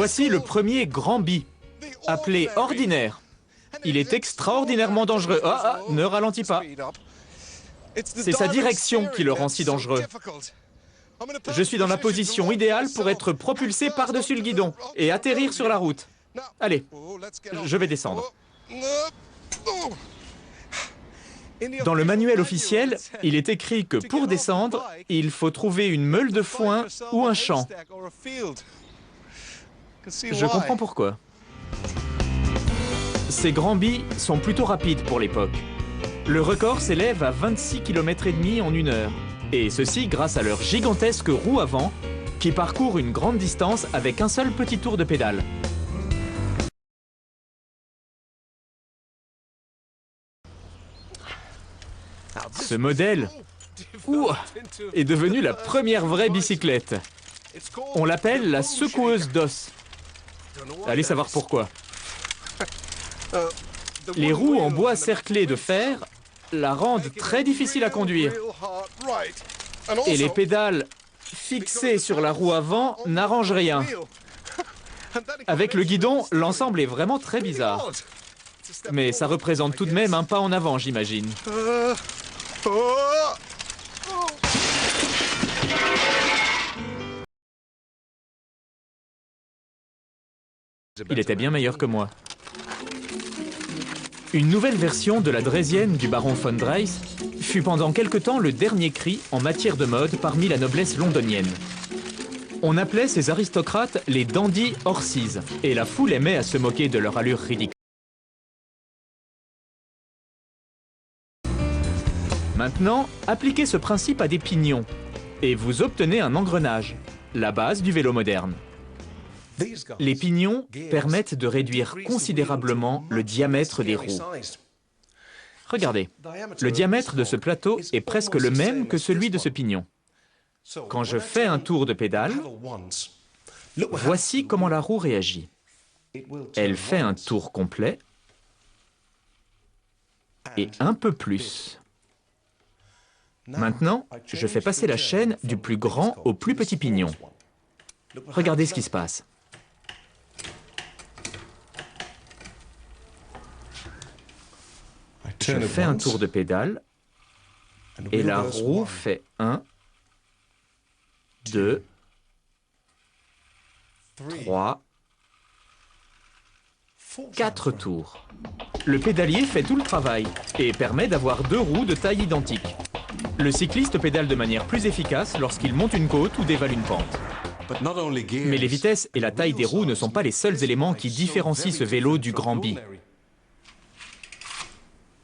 Voici le premier Grand Bi, appelé ordinaire. Il est extraordinairement dangereux. Ne ralentis pas. C'est sa direction qui le rend si dangereux. Je suis dans la position idéale pour être propulsé par-dessus le guidon et atterrir sur la route. Allez, je vais descendre. Dans le manuel officiel, il est écrit que pour descendre, il faut trouver une meule de foin ou un champ. Je comprends pourquoi. Ces Grands Bi sont plutôt rapides pour l'époque. Le record s'élève à 26 km et demi en 1 heure. Et ceci grâce à leur gigantesque roue avant qui parcourt une grande distance avec un seul petit tour de pédale. Ce modèle est devenu la première vraie bicyclette. On l'appelle la secoueuse d'os. Allez savoir pourquoi. Les roues en bois cerclé de fer la rendent très difficile à conduire. Et les pédales fixées sur la roue avant n'arrangent rien. Avec le guidon, l'ensemble est vraiment très bizarre. Mais ça représente tout de même un pas en avant, j'imagine. Il était bien meilleur que moi. Une nouvelle version de la draisienne du baron von Dreis fut pendant quelque temps le dernier cri en matière de mode parmi la noblesse londonienne. On appelait ces aristocrates les dandy horses, et la foule aimait à se moquer de leur allure ridicule. Maintenant, appliquez ce principe à des pignons, et vous obtenez un engrenage, la base du vélo moderne. Les pignons permettent de réduire considérablement le diamètre des roues. Regardez, le diamètre de ce plateau est presque le même que celui de ce pignon. Quand je fais un tour de pédale, voici comment la roue réagit. Elle fait un tour complet et un peu plus. Maintenant, je fais passer la chaîne du plus grand au plus petit pignon. Regardez ce qui se passe. Je fais un tour de pédale et la roue fait 1, 2, 3, 4 tours. Le pédalier fait tout le travail et permet d'avoir 2 roues de taille identique. Le cycliste pédale de manière plus efficace lorsqu'il monte une côte ou dévale une pente. Mais les vitesses et la taille des roues ne sont pas les seuls éléments qui différencient ce vélo du Grand Bi.